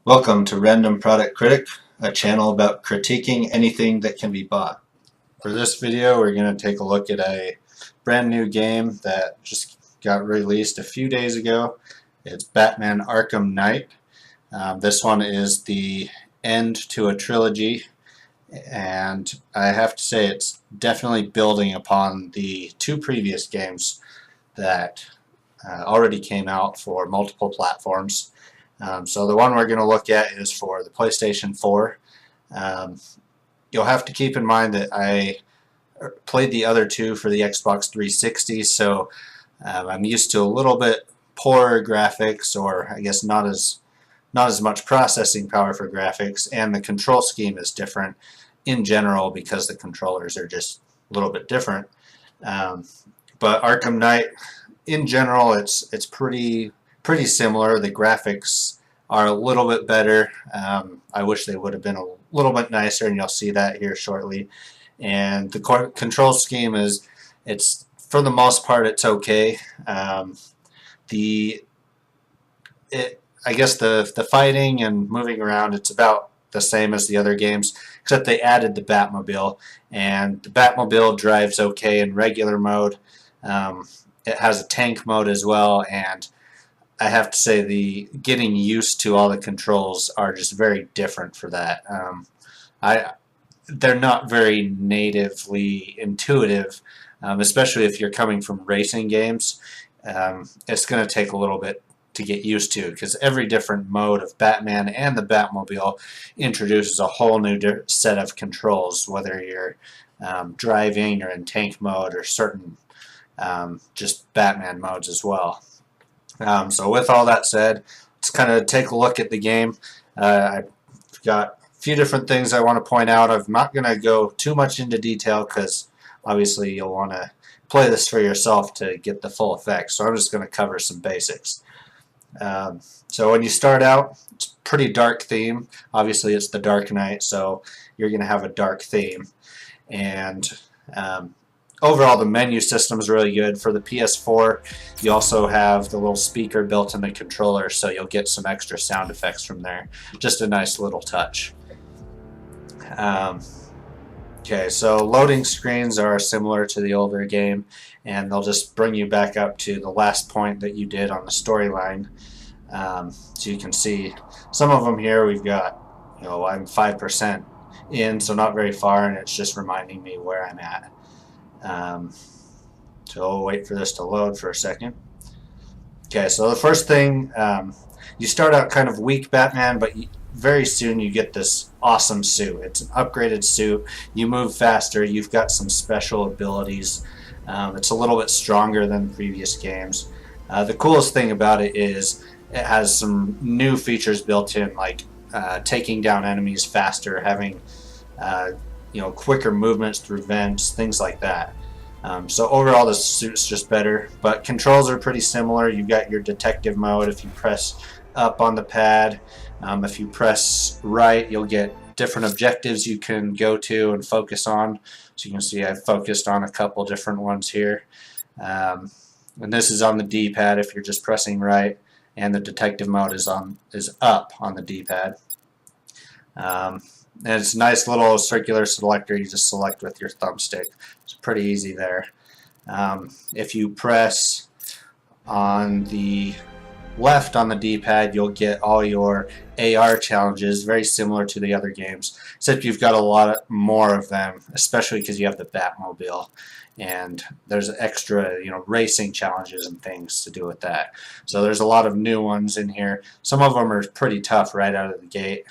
Welcome to Random Product Critic, a channel about critiquing anything that can be bought. For this video, we're going to take a look at a brand new game that just got released a few days ago. It's Batman Arkham Knight. This one is the end to a trilogy, and I have to say it's definitely building upon the two previous games that already came out for multiple platforms. So the one we're going to look at is for the PlayStation 4. You'll have to keep in mind that I played the other two for the Xbox 360, so I'm used to a little bit poorer graphics, or I guess not as much processing power for graphics, and the control scheme is different in general because the controllers are just a little bit different. But Arkham Knight, in general, it's pretty similar. The graphics are a little bit better. I wish they would have been a little bit nicer, and you'll see that here shortly. And the control scheme it's for the most part it's okay. I guess the fighting and moving around, it's about the same as the other games, except they added the Batmobile, and the Batmobile drives okay in regular mode. It has a tank mode as well, and I have to say the getting used to all the controls are just very different for that. They're not very natively intuitive, especially if you're coming from racing games. It's going to take a little bit to get used to, because every different mode of Batman and the Batmobile introduces a whole new set of controls, whether you're driving or in tank mode or certain just Batman modes as well. So with all that said, let's kind of take a look at the game. I've got a few different things I want to point out. I'm not going to go too much into detail because obviously you'll want to play this for yourself to get the full effect. So I'm just going to cover some basics. So when you start out, it's a pretty dark theme. Obviously it's the Dark Knight, so you're going to have a dark theme. And overall, the menu system is really good. For the PS4, you also have the little speaker built in the controller, so you'll get some extra sound effects from there. Just a nice little touch. Okay, so loading screens are similar to the older game, and they'll just bring you back up to the last point that you did on the storyline. So you can see some of them here. We've got, I'm 5% in, so not very far, and it's just reminding me where I'm at. So I'll wait for this to load for a second. Okay, so the first thing, you start out kind of weak Batman, but very soon you get this awesome suit. It's an upgraded suit. You move faster. You've got some special abilities. It's a little bit stronger than previous games. The coolest thing about it is it has some new features built in, like taking down enemies faster, having quicker movements through vents, things like that. So overall, the suit's just better, but controls are pretty similar. You've got your detective mode. If you press up on the pad, if you press right, you'll get different objectives you can go to and focus on. So you can see I've focused on a couple different ones here. And this is on the D-pad if you're just pressing right, and the detective mode is up on the D-pad. And it's a nice little circular selector. You just select with your thumbstick. It's pretty easy there. If you press on the left on the D-pad, you'll get all your AR challenges, very similar to the other games, except you've got a lot more of them, especially because you have the Batmobile, and there's extra racing challenges and things to do with that. So there's a lot of new ones in here. Some of them are pretty tough right out of the gate.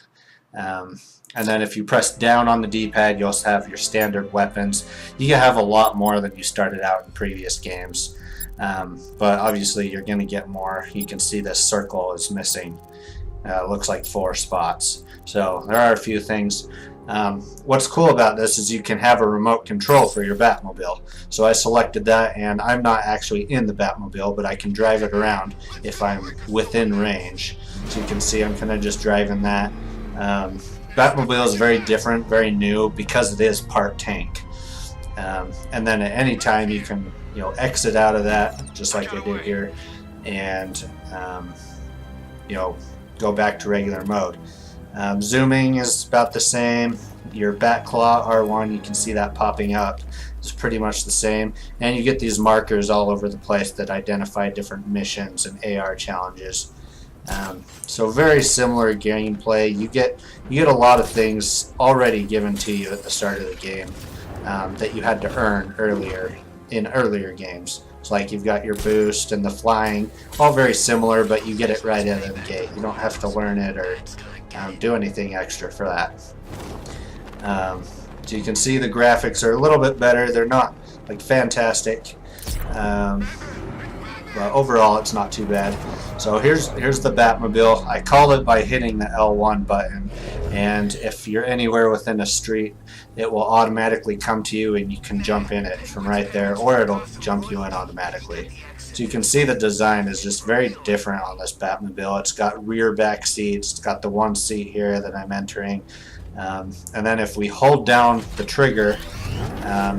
And then if you press down on the D-pad, you also have your standard weapons. You can have a lot more than you started out in previous games. But obviously you're going to get more. You can see this circle is missing. Looks like 4 spots. So there are a few things. What's cool about this is you can have a remote control for your Batmobile. So I selected that, and I'm not actually in the Batmobile, but I can drive it around if I'm within range. So you can see I'm kind of just driving that. Batmobile is very different, very new, because it is part tank. And then at any time you can exit out of that, just like I did here, and go back to regular mode. Zooming is about the same. Your Batclaw R1, you can see that popping up. It's pretty much the same, and you get these markers all over the place that identify different missions and AR challenges. So very similar gameplay. You get a lot of things already given to you at the start of the game that you had to earn in earlier games. It's like you've got your boost and the flying, all very similar, but you get it right out of the gate. You don't have to learn it or do anything extra for that. So you can see the graphics are a little bit better. They're not like fantastic, but overall it's not too bad. So here's the Batmobile. I call it by hitting the L1 button, and if you're anywhere within a street, it will automatically come to you and you can jump in it from right there, or it'll jump you in automatically. So you can see the design is just very different on this Batmobile. It's got rear back seats, it's got the one seat here that I'm entering. And then if we hold down the trigger,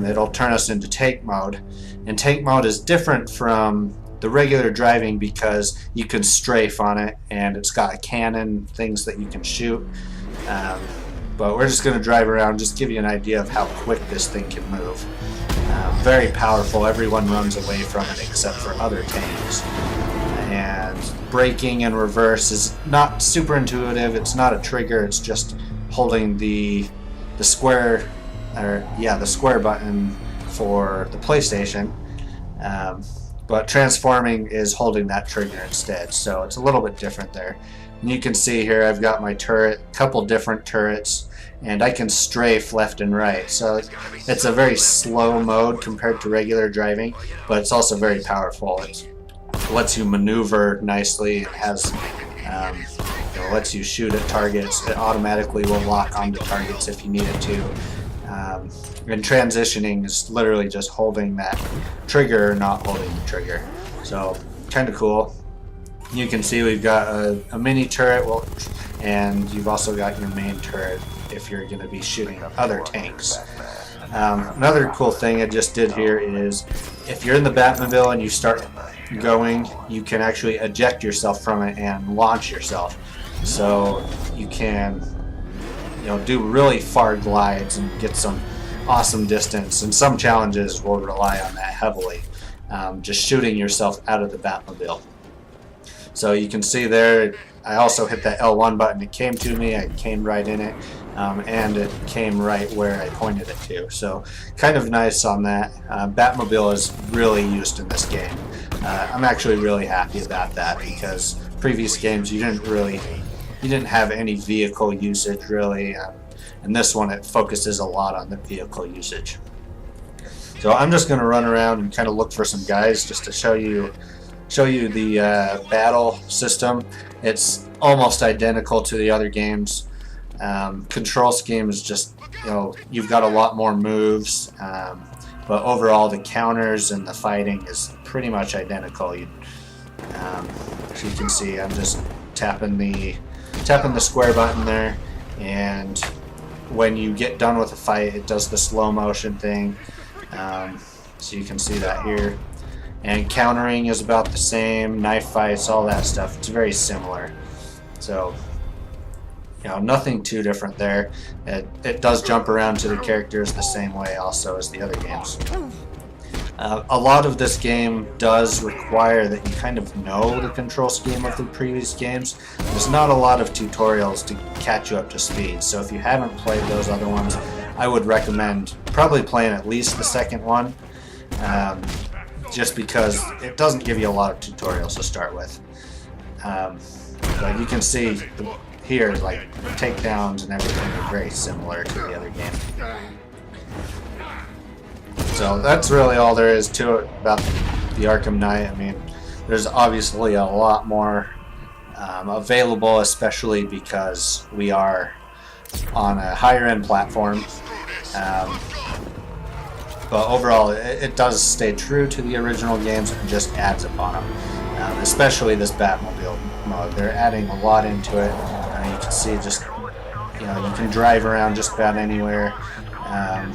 it'll turn us into tank mode. And tank mode is different from the regular driving because you can strafe on it, and it's got a cannon, things that you can shoot. But we're just going to drive around, just give you an idea of how quick this thing can move. Very powerful. Everyone runs away from it except for other tanks. And braking and reverse is not super intuitive. It's not a trigger. It's just holding the square, the square button for the PlayStation. But transforming is holding that trigger instead, so it's a little bit different there. And you can see here I've got my turret, a couple different turrets, and I can strafe left and right. So it's a very slow mode compared to regular driving, but it's also very powerful. It lets you maneuver nicely. It has lets you shoot at targets. It automatically will lock onto targets if you need it to. And transitioning is literally just holding that trigger or not holding the trigger. So kind of cool. You can see we've got a mini turret, and you've also got your main turret if you're going to be shooting other tanks. Another cool thing I just did here is if you're in the Batmobile and you start going, you can actually eject yourself from it and launch yourself. So you can do really far glides and get some awesome distance, and some challenges will rely on that heavily, just shooting yourself out of the Batmobile. So you can see there I also hit that L1 button. It came to me, I came right in it, and it came right where I pointed it to. So kind of nice on that. Batmobile is really used in this game. I'm actually really happy about that because previous games you didn't have any vehicle usage really, and this one it focuses a lot on the vehicle usage. So I'm just going to run around and kind of look for some guys just to show you the battle system. It's almost identical to the other games. Control scheme is just, you've got a lot more moves, but overall the counters and the fighting is pretty much identical. So you can see I'm just tapping the square button there, and when you get done with a fight it does the slow motion thing. So you can see that here. And countering is about the same, knife fights, all that stuff. It's very similar. So, nothing too different there. It does jump around to the characters the same way also as the other games. A lot of this game does require that you kind of know the control scheme of the previous games. There's not a lot of tutorials to catch you up to speed. So if you haven't played those other ones, I would recommend probably playing at least the second one. Just because it doesn't give you a lot of tutorials to start with. But you can see here, like, takedowns and everything are very similar to the other game. So that's really all there is to it about the Arkham Knight. I mean, there's obviously a lot more available, especially because we are on a higher end platform. But overall, it does stay true to the original games and just adds upon them. Especially this Batmobile mode. They're adding a lot into it. You can see just, you can drive around just about anywhere.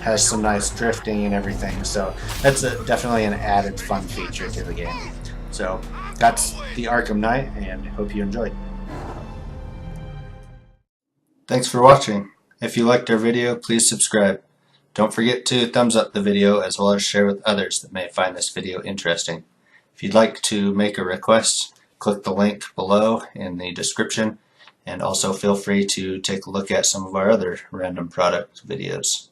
Has some nice drifting and everything. So that's definitely an added fun feature to the game. So that's the Arkham Knight, and I hope you enjoyed. Thanks for watching. If you liked our video, please subscribe. Don't forget to thumbs up the video as well as share with others that may find this video interesting. If you'd like to make a request, click the link below in the description, and also feel free to take a look at some of our other random product videos.